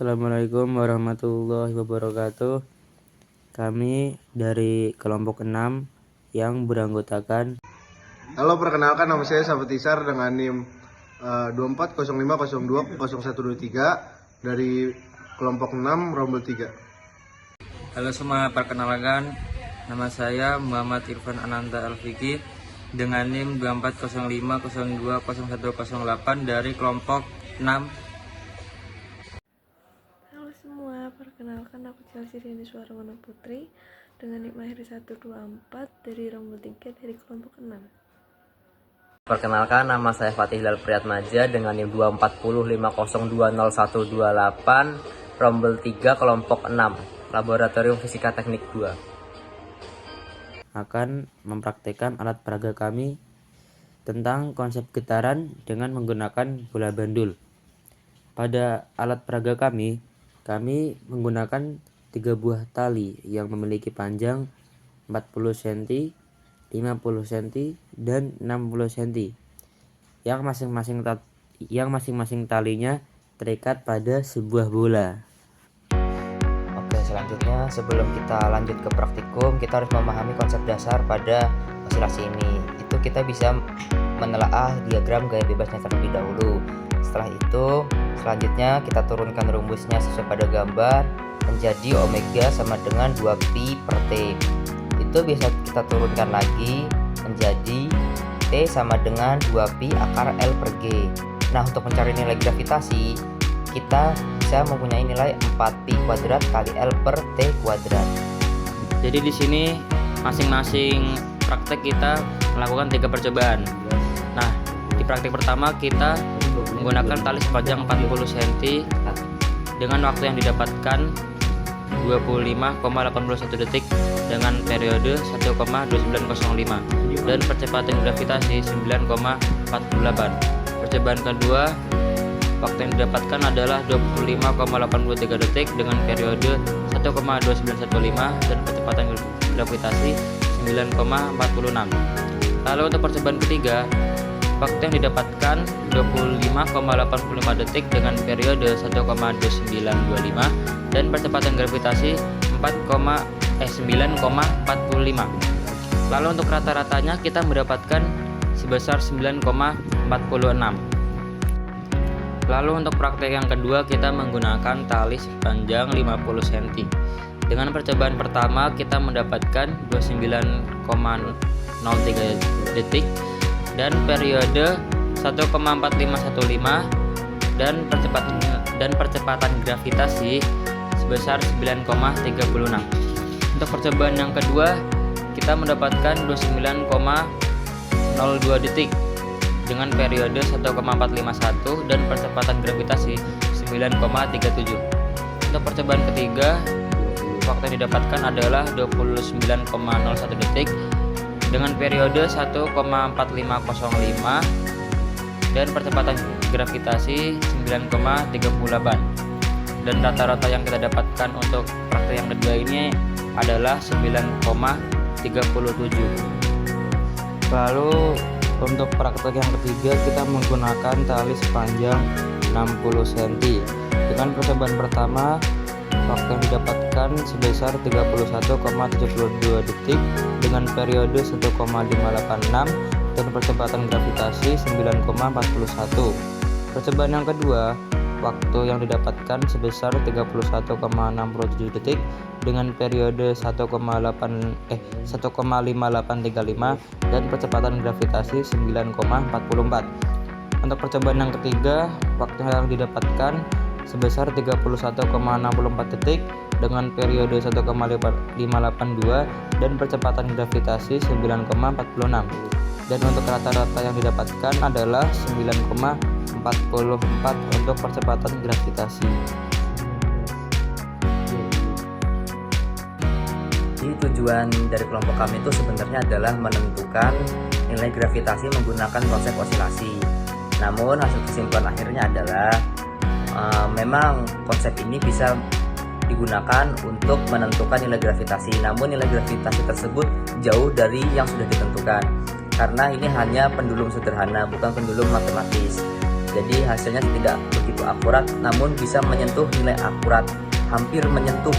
Assalamualaikum warahmatullahi wabarakatuh. Kami dari kelompok 6 yang beranggotakan. Halo, perkenalkan nama saya Sahabat Isar dengan NIM 2405020123 dari kelompok 6 Rombel 3. Halo semua, perkenalkan nama saya Muhammad Irfan Ananta Alfiki dengan NIM 2405020108 dari kelompok 6. Halo semua, perkenalkan aku Chelsea Deni Suarwono Putri dengan NIM Mahir 124 dari Rombel 3 dari kelompok 6. Perkenalkan nama saya Fatih Hilal Priyatmaja dengan NIM 2405020128 Rombel 3 kelompok 6 Laboratorium Fisika Teknik 2. Akan mempraktikkan alat peraga kami tentang konsep getaran dengan menggunakan bola bandul. Pada alat peraga kami menggunakan 3 buah tali yang memiliki panjang 40 cm, 50 cm, dan 60 cm yang masing-masing talinya terikat pada sebuah bola. Oke, selanjutnya sebelum kita lanjut ke praktikum, kita harus memahami konsep dasar pada osilasi ini. Itu kita bisa menelaah diagram gaya bebasnya terlebih dahulu. Setelah itu, selanjutnya kita turunkan rumusnya sesuai pada gambar menjadi omega sama dengan 2pi per T. Itu bisa kita turunkan lagi menjadi T sama dengan 2pi akar L per G. Nah, untuk mencari nilai gravitasi, kita bisa mempunyai nilai 4pi kuadrat kali L per T kuadrat. Jadi di sini masing-masing praktek kita melakukan 3 percobaan. Nah, di praktek pertama kita menggunakan tali sepanjang 40 cm dengan waktu yang didapatkan 25,81 detik dengan periode 1,2905 dan percepatan gravitasi 9,48. Percobaan kedua, waktu yang didapatkan adalah 25,83 detik dengan periode 1,2915 dan percepatan gravitasi 9,46. Lalu untuk percobaan ketiga, waktu yang didapatkan 25,85 detik dengan periode 1,2925 dan percepatan gravitasi 9,45. Lalu untuk rata-ratanya kita mendapatkan sebesar 9,46. Lalu untuk praktek yang kedua kita menggunakan tali sepanjang 50 cm. Dengan percobaan pertama kita mendapatkan 29,03 detik dan periode 1,4515 dan percepatan gravitasi sebesar 9,36. Untuk percobaan yang kedua kita mendapatkan 29,02 detik dengan periode 1,451 dan percepatan gravitasi 9,37. Untuk percobaan ketiga, waktu yang didapatkan adalah 29,01 detik dengan periode 1,4505 dan percepatan gravitasi 9,38. Dan rata-rata yang kita dapatkan untuk praktek yang kedua ini adalah 9,37. Lalu untuk praktek yang ketiga kita menggunakan tali sepanjang 60 cm. Dengan percobaan pertama waktu yang didapatkan sebesar 31,72 detik dengan periode 1,586 dan percepatan gravitasi 9,41. Percobaan yang kedua, waktu yang didapatkan sebesar 31,67 detik dengan periode 1,5835 dan percepatan gravitasi 9,44. Untuk percobaan yang ketiga, waktu yang didapatkan sebesar 31,64 detik dengan periode 1,582 dan percepatan gravitasi 9,46. Dan untuk rata-rata yang didapatkan adalah 9,44 untuk percepatan gravitasi. Jadi tujuan dari kelompok kami itu sebenarnya adalah menentukan nilai gravitasi menggunakan konsep osilasi. Namun hasil kesimpulan akhirnya adalah memang konsep ini bisa digunakan untuk menentukan nilai gravitasi. Namun nilai gravitasi tersebut jauh dari yang sudah ditentukan karena ini hanya pendulum sederhana, bukan pendulum matematis. Jadi hasilnya tidak begitu akurat, namun bisa menyentuh nilai akurat, hampir menyentuh.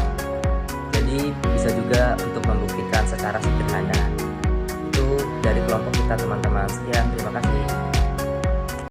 Jadi bisa juga untuk membuktikan secara sederhana. Itu dari kelompok kita teman-teman. Sekian, terima kasih.